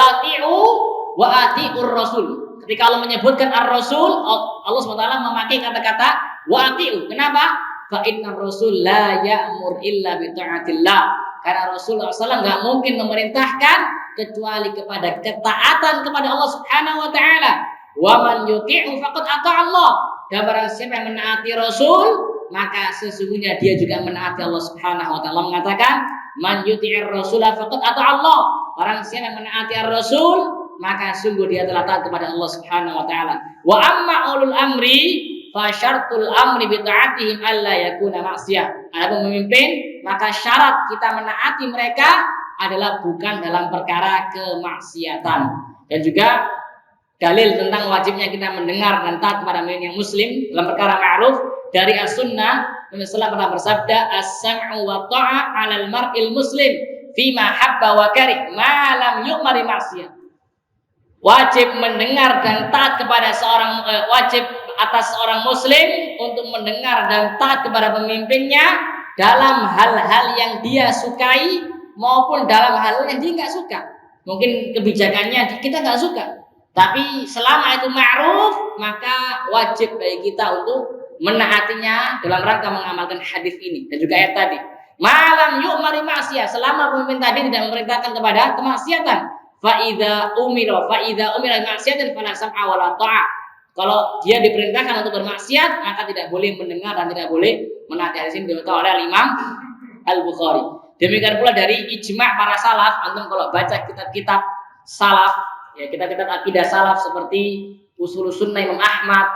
ati'ur rasul. Ketika Allah menyebutkan ar-rasul, Allah SWT memakai kata-kata wa ati'u. Kenapa? Fa innar rasul la ya'mur illa bi ta'atillah. Karena Rasulullah SAW enggak mungkin memerintahkan kecuali kepada ketaatan kepada Allah Subhanahu wa taala. Wa man yuti'u faqad ata'a Allah. Dan barang siapa yang menaati Rasul, maka sesungguhnya dia juga menaati Allah Subhanahu wa taala. Mengatakan, "Man yuti'ir rasula faqad ata'a Allah." Barang siapa yang menaati Ar-Rasul, maka sungguh dia telah taat kepada Allah Subhanahu wa taala. Wa amma ulul amri fa syartul amri bi ta'atihim alla yakuna maksiyah. Adapun pemimpin, maka syarat kita menaati mereka adalah bukan dalam perkara kemaksiatan. Dan juga dalil tentang wajibnya kita mendengar dan taat kepada pemimpin yang muslim dalam perkara ma'ruf dari as-sunnah. Nabi sallallahu pernah bersabda, as-sam'u wa ta'a 'alal mar'il muslim fima habba wa karih ma lam yu'mari ma'siyah. Wajib mendengar dan taat kepada wajib atas seorang muslim untuk mendengar dan taat kepada pemimpinnya dalam hal-hal yang dia sukai maupun dalam hal yang dia nggak suka. Mungkin kebijakannya kita nggak suka, tapi selama itu ma'ruf, maka wajib bagi kita untuk menaatinya dalam rangka mengamalkan hadis ini dan juga ayat tadi. Malam yu'mari ma'siyah, selama pemimpin tadi tidak memerintahkan kepada kemaksiatan. Fa idza umira ma'siyatan fala sam'a wala ta'a. Kalau dia diperintahkan untuk bermaksiat, maka tidak boleh mendengar dan tidak boleh menaati. Hadis ini diriwayatkan oleh Imam Al-Bukhari. Demikian pula dari ijma' para salaf. Antum kalau baca kitab-kitab salaf, ya kitab-kitab akidah salaf seperti Ushul Sunnah Imam Ahmad,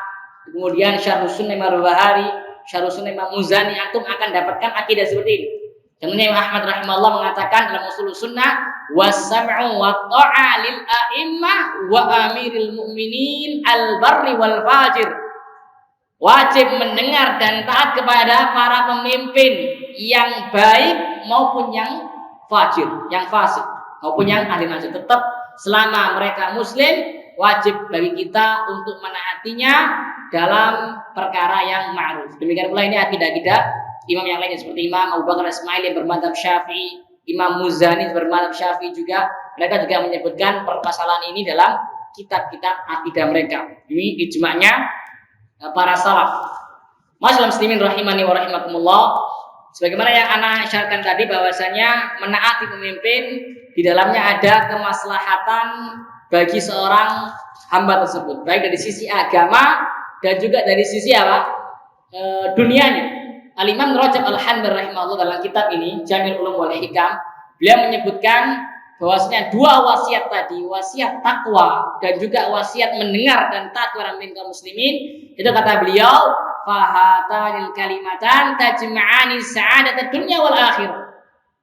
kemudian Syarh Sunnah Imam Al-Bahari, Syarh Sunnah Imam Muzani, antum akan dapatkan akidah seperti ini. Contohnya Imam Ahmad rahimahullah mengatakan dalam Ushul Sunnah, was-sam'u wa ta'a lil a'immah wa amiril mu'minin al-barri wal fajir. Wajib mendengar dan taat kepada para pemimpin yang baik maupun yang fajir, yang fasik maupun yang ahli maksiat. Tetap selama mereka muslim, wajib bagi kita untuk menaatinya dalam perkara yang ma'ruf. Demikian pula ini akidah-akidah imam yang lainnya seperti Imam Abu Bakar Ismail yang bermadzhab Syafi'i, Imam Muzani bermadzhab Syafi'i juga. Mereka juga menyebutkan permasalahan ini dalam kitab-kitab akidah mereka. Ini ijma'nya para salaf. Masyaallah muslimin rahimani wa rahimakumullah. Sebagaimana yang ana isyaratkan tadi bahwasanya menaati pemimpin di dalamnya ada kemaslahatan bagi seorang hamba tersebut, baik dari sisi agama dan juga dari sisi apa? Dunianya. Al-Imam Rajab Al-Hanbali rahimahullah dalam kitab ini Jami'ul Ulum wal Hikam, beliau menyebutkan bahwasanya dua wasiat tadi, wasiat takwa dan juga wasiat mendengar dan taat kepada kaum muslimin, itu kata beliau, fahatanil kalimatan tajma'ani sa'adat dunya wal akhirah.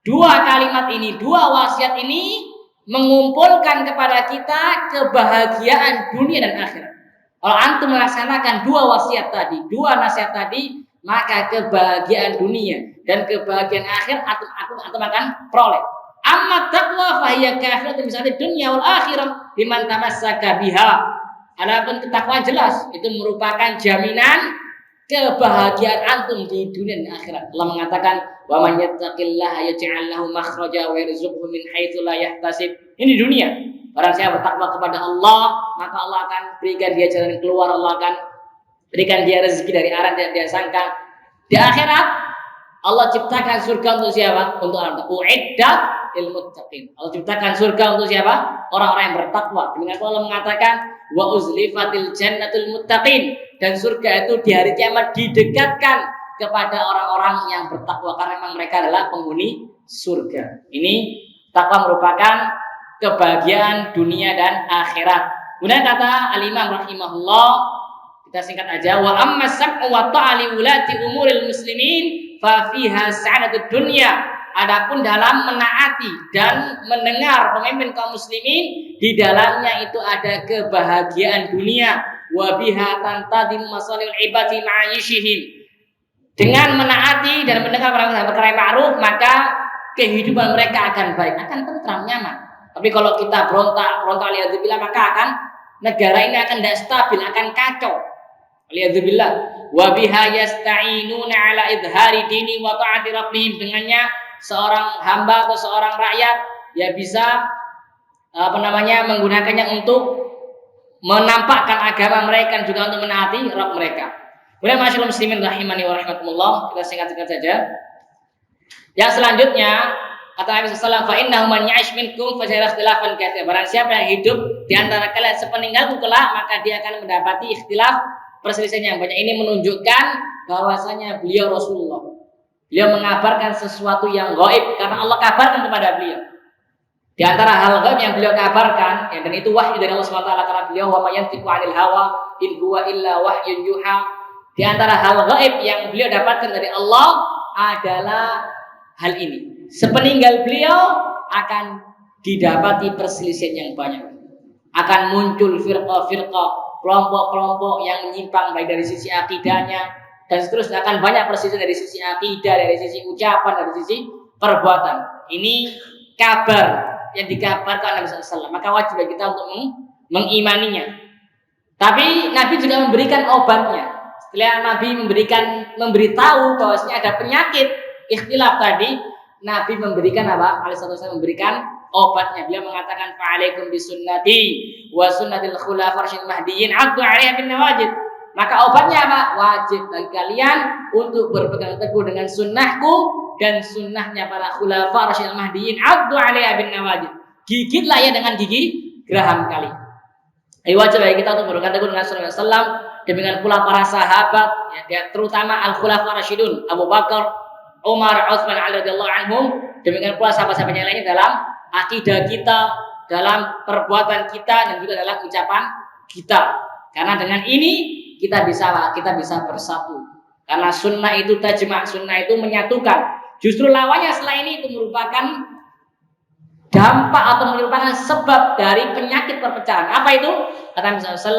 Dua kalimat ini, dua wasiat ini mengumpulkan kepada kita kebahagiaan dunia dan akhirat. Kalau antum melaksanakan dua wasiat tadi, dua nasihat tadi, maka kebahagiaan dunia dan kebahagiaan akhir antum akan peroleh. Amma taqwa fahiya kafiratun misalnya dunia wal akhirah liman tamassaka biha. Adapun ketakwaan jelas itu merupakan jaminan kebahagiaan antum di dunia dan akhirat. Allah mengatakan, "Wa man yattaqillaha yaj'al lahu makhraja wa yarzuqhu min haitsu la yahtasib." Ini dunia. Barang siapa bertakwa kepada Allah, maka Allah akan berikan dia jalan keluar, Allah akan berikan dia rezeki dari arah yang dia sangka. Di akhirat, Allah ciptakan surga untuk siapa? Untuk orang uiddat lil muttaqin. Allah ciptakan surga untuk siapa? Orang-orang yang bertakwa. Dengan Allah mengatakan, "Wa uzlifatil jannatul muttaqin." Dan surga itu di hari kiamat didekatkan kepada orang-orang yang bertakwa karena memang mereka adalah penghuni surga. Ini takwa merupakan kebahagiaan dunia dan akhirat. Kemudian kata Al-Imam rahimahullah, kita singkat aja, wa amma sam'u wa ta'ali ulati umuril muslimin fa fiha sa'adatud dunya. Adapun dalam menaati dan mendengar pemimpin kaum muslimin, di dalamnya itu ada kebahagiaan dunia. Wa biha tantadimu masalihul ibadi ma'ayishihim. Dengan menaati dan mendengar perkara yang ma'ruf, maka kehidupan mereka akan baik, akan tentram, nyaman. Tapi kalau kita berontak lihatzubillah, maka akan negara ini akan tidak stabil, akan kacau. Lihatzubillah. Wa biha yasta'inuna ala idhari dini wa ta'ati rabbihim. Dengannya seorang hamba atau seorang rakyat ya bisa menggunakannya untuk menampakkan agama mereka dan juga untuk menaati Rabb mereka. Kemudian masyaallah muslimin rahimani wa rahmatullah, kita singkat-singkat saja. Yang selanjutnya kata Nabi sallallahu alaihi wasallam, fa innahu man ya'ish minkum fa sayara ikhtilafan katsira. Barang siapa yang hidup di antara kalian sepeninggalku kelak, maka dia akan mendapati ikhtilaf, perselisihan yang banyak. Ini menunjukkan bahwasanya beliau Rasulullah. Beliau mengabarkan sesuatu yang gaib karena Allah kabarkan kepada beliau. Di antara hal gaib yang beliau kabarkan, ya, dan itu wahyu dari Allah SWT karena beliau wa may yantiqu 'anil hawa in huwa illa wahyun yuha. Di antara hal gaib yang beliau dapatkan dari Allah adalah hal ini. Sepeninggal beliau akan didapati perselisihan yang banyak. Akan muncul firqah-firqah, kelompok-kelompok yang menyimpang baik dari sisi akidahnya dan seterusnya, akan banyak perselisihan dari sisi akidah, dari sisi ucapan, dari sisi perbuatan. Ini kabar yang dikabarkan Nabi SAW, maka wajib bagi kita untuk mengimaninya. Tapi Nabi juga memberikan obatnya. Setelah Nabi memberitahu bahwasanya ada penyakit ikhtilaf tadi, Nabi memberikan apa? Alaihissalam memberikan obatnya. Beliau mengatakan, fa'alaikum bisunnati wa sunnatil khulafar rasyidin mahdiyyin 'addu 'alaiha bin nawajid. Maka obatnya apa? Wajib bagi kalian untuk berpegang teguh dengan sunnahku dan sunnahnya para khulafar rasyidin mahdiyyin 'addu 'alaiha bin nawajid. Gigitlah ya dengan gigi geraham kali. Ini wajib bagi kita untuk berpegang teguh dengan sunnah Rasulullah, demikian pula para sahabat, ya, terutama al-khulafar rasyidun Abu Bakar, Umar, Utsman, Ali radhiyallahu anhum, demikian pula sahabat-sahabat yang lainnya dalam akidah kita, dalam perbuatan kita dan juga dalam ucapan kita. Karena dengan ini kita bisa bersatu. Karena sunnah itu tajma', sunnah itu menyatukan. Justru lawannya selain itu merupakan dampak atau merupakan sebab dari penyakit perpecahan. Apa itu? Kata Nabi SAW,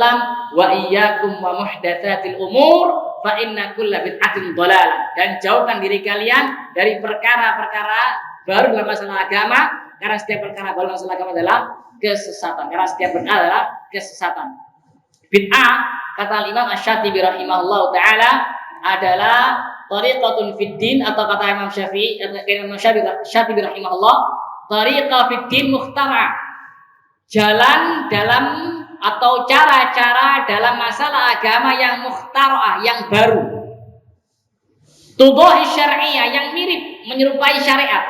wa iyyakum wa muhdatsatil umur fa inna kulla bid'atin dhalalah. Dan jauhkan diri kalian dari perkara-perkara baru dalam masalah agama, karena setiap perkara baru dalam masalah agama adalah kesesatan. Karena setiap bid'ah adalah kesesatan. Bid'ah, kata Imam Asy-Syatibi rahimahullahu taala, adalah tariqatun fid din, atau kata Imam Syafi'i rahimahullah, tariqah fid din mukhtara. Jalan dalam atau cara-cara dalam masalah agama yang mukhtara'ah, yang baru. Tuduhi syar'iyyah, yang mirip, menyerupai syariat.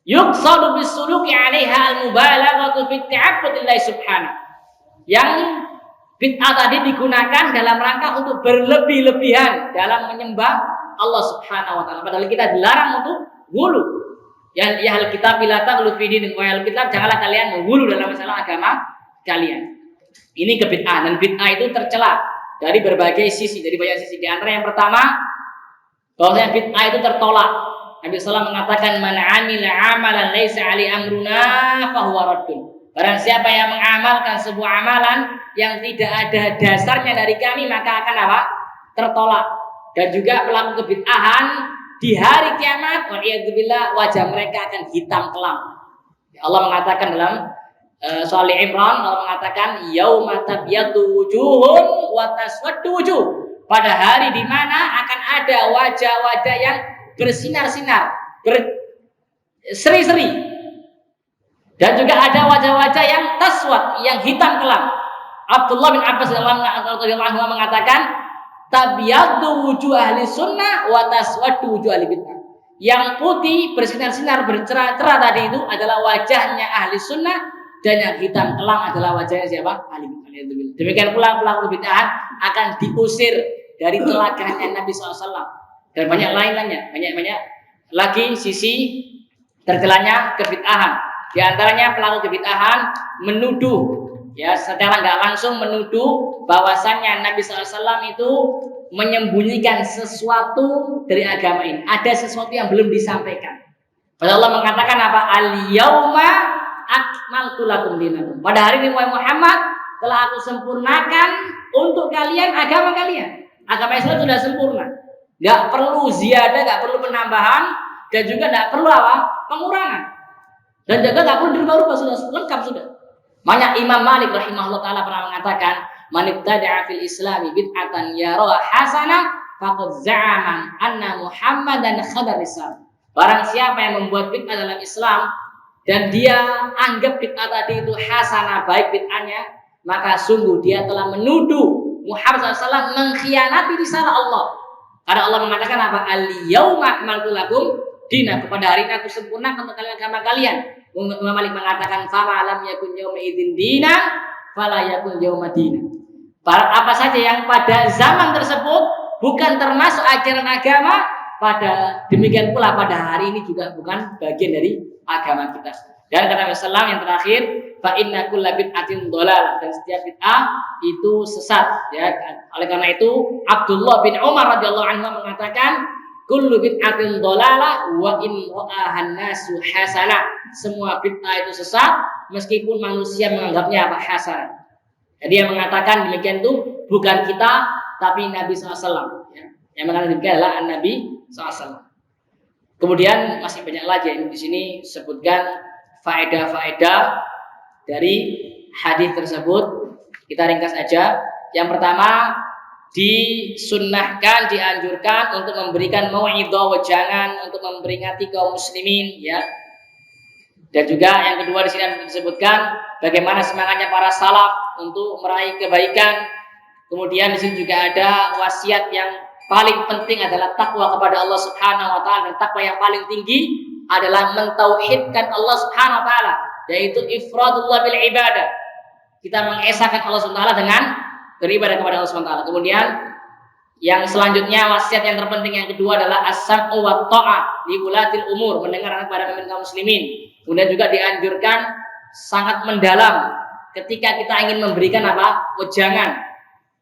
Yuqsadu bisuluki 'alaiha al-mubalaghatu fi ta'abbudillah subhanahu. Yang bid'ah tadi digunakan dalam rangka untuk berlebih-lebihan dalam menyembah Allah Subhanahu wa taala. Padahal kita dilarang untuk ghulu. Ya ahli kitab la taghlu fi dinikum wa ahli kitab, janganlah kalian menghulu dalam masalah agama kalian. Ini kebid'ahan, dan bid'ah itu tercela dari berbagai sisi, dari banyak sisi. Di antara yang pertama, bahwasanya bid'ah itu tertolak. Nabi SAW mengatakan man 'amila 'amalan laisa 'alaihi amruna fahuwa raddun. Barang siapa yang mengamalkan sebuah amalan yang tidak ada dasarnya dari kami, maka akan apa? Tertolak. Dan juga pelaku kebid'ahan di hari kiamat, wa'iyadzubillah, wajah mereka akan hitam kelam. Allah mengatakan dalam Surah Ali Imran, Allah mengatakan yauma tabyaddu wujuhun wa taswaddu wujuh. Pada hari di mana akan ada wajah-wajah yang bersinar-sinar, berseri-seri. Dan juga ada wajah-wajah yang taswad, yang hitam kelam. Abdullah bin Abbas radhiyallahu anhu mengatakan tabyaddu wujuh ahli sunnah wa taswaddu wujuh ahli bid'ah. Yang putih bersinar-sinar bercerah-cerah tadi itu adalah wajahnya ahli sunnah, dan yang hitam kelam adalah wajahnya siapa? Ahli bid'ah. Demikian pula pelaku bid'ah akan diusir dari telaganya Nabi SAW. Dan banyak lain-lainnya, banyak lagi sisi tercelanya kebid'ahan. Di antaranya pelaku kebid'ahan menuduh, ya secara nggak langsung menuduh bahwasannya Nabi SAW itu menyembunyikan sesuatu dari agama ini. Ada sesuatu yang belum disampaikan. Padahal Allah mengatakan apa? Al-yauma akmaltu lakum dinakum. Pada hari ini Muhammad telah aku sempurnakan untuk kalian agama kalian. Agama Islam sudah sempurna. Nggak perlu ziyadah, nggak perlu penambahan, dan juga nggak perlu apa? Pengurangan. Dan juga nggak perlu dirubah-rubah, sudah lengkap sudah. Banyak Imam Malik rahimahullah taala pernah mengatakan, man ibtada'a fil islami bid'atan yaraha hasanah faqad za'ama anna Muhammadan khadar Islam. Barang siapa yang membuat bid'ah dalam Islam dan dia anggap bid'ah tadi itu hasanah, baik bid'ahnya, maka sungguh dia telah menuduh Muhammad SAW mengkhianati risalah Allah. Karena Allah mengatakan apa? Al-yauma akmaltu lakum dinakum. Pada hari ini aku sempurnakan untuk kalian agama kalian. Imam Malik mengatakan fama lam yakun yauma idzin dina fala yakun yauma dina. Apa saja yang pada zaman tersebut bukan termasuk ajaran agama, pada demikian pula pada hari ini juga bukan bagian dari agama kita. Dan kata Rasulullah yang terakhir, fa inna kulla bid'atin dhalalah, dan setiap bid'ah itu sesat, ya. Oleh karena itu Abdullah bin Umar radhiyallahu anhu mengatakan kullu bid'atin dhalalah wa in ra'ahan nasu hasanah. Semua bid'ah itu sesat meskipun manusia menganggapnya apa? Hasanah. Jadi yang mengatakan demikian itu bukan kita tapi Nabi SAW, ya. Yang mengatakan demikian adalah Nabi SAW. Kemudian masih banyak lagi yang di sini sebutkan faedah-faedah dari hadis tersebut. Kita ringkas aja. Yang pertama, disunnahkan, dianjurkan untuk memberikan mau'idhah wejangan, untuk memperingati kaum muslimin, ya. Dan juga yang kedua di sini disebutkan bagaimana semangatnya para salaf untuk meraih kebaikan. Kemudian di sini juga ada wasiat yang paling penting adalah takwa kepada Allah Subhanahu wa taala, dan takwa yang paling tinggi adalah mentauhidkan Allah Subhanahu wa taala, yaitu ifradullah bil ibadah. Kita mengesahkan Allah Subhanahu wa taala dengan beribadah kepada Allah Subhanahu wa taala. Kemudian yang selanjutnya wasiat yang terpenting yang kedua adalah as-sam'u wa ta'ah li ulatil umur, mendengar kepada pemimpin kaum muslimin. Kemudian juga dianjurkan sangat mendalam ketika kita ingin memberikan apa? Wejangan,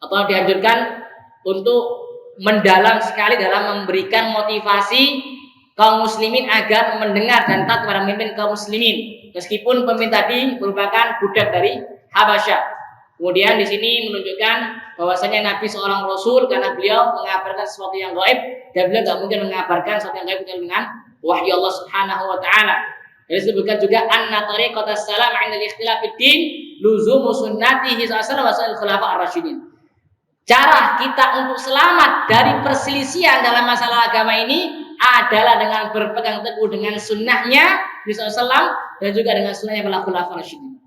atau dianjurkan untuk mendalam sekali dalam memberikan motivasi kaum muslimin agar mendengar dan taat kepada pemimpin kaum muslimin, meskipun pemimpin tadi merupakan budak dari Habasyah. Kemudian di sini menunjukkan bahwasanya Nabi seorang Rasul karena beliau mengabarkan sesuatu yang gaib, dan beliau tidak mungkin mengabarkan sesuatu yang gaib dengan wahyu Allah Subhanahu wa taala. Jadi disebutkan juga anna tariqatas salam 'inda al-ikhtilaf fid-din luzumu sunnatihi sallallahu alaihi khulafa ar-rasyidin. Cara kita untuk selamat dari perselisihan dalam masalah agama ini adalah dengan berpegang teguh dengan sunnahnya Nabi SAW dan juga dengan sunnahnya para khulafa ar-rasyidin.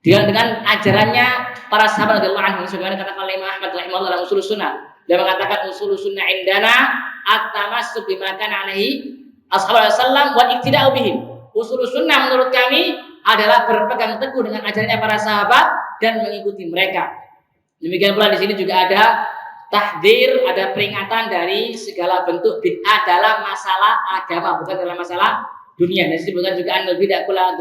Dengan ajarannya para sahabat radhiyallahu anhum, sebagaimana kata Imam Ahmad rahimahullah dalam usul sunnah. Dia mengatakan usul sunnah indana at-tamassuk bima kana alaihi ashabu Rasulullah wa iktida'u bihim. Usul sunnah menurut kami adalah berpegang teguh dengan ajarannya para sahabat dan mengikuti mereka. Demikian pula di sini juga ada tahdzir, ada peringatan dari segala bentuk bid'ah dalam masalah agama, bukan dalam masalah dunia. Dan disebutkan juga annal bid'ah kullu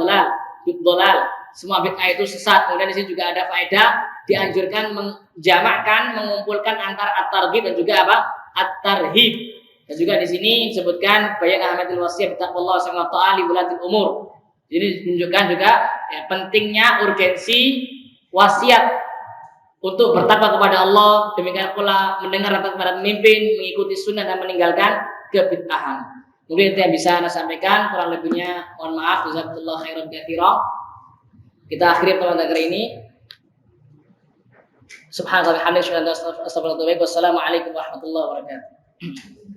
dolal. Semua bid'ah itu sesat. Kemudian di sini juga ada faedah dianjurkan menjamakkan, mengumpulkan antara at-targhib dan juga apa? At-tarhib. Dan juga di sini disebutkan bayan ahmadil wasiyah bittaqwallah subhanahu wa ta'ala li wulatil umur. Jadi menunjukkan juga pentingnya urgensi wasiat untuk bertakwa kepada Allah, demikian pula mendengar nasihat para pemimpin, mengikuti sunnah dan meninggalkan kebid'ahan. Mungkin itu yang bisa saya sampaikan, kurang lebihnya mohon maaf. Jazakallahu khairan katsiran. Kita akhiri pertemuan kali ini. Subhanallah wa bihamdihi asyhadu an la ilaha illa anta astaghfiruka wa atubu ilaik. Wassalamualaikum warahmatullahi wabarakatuh.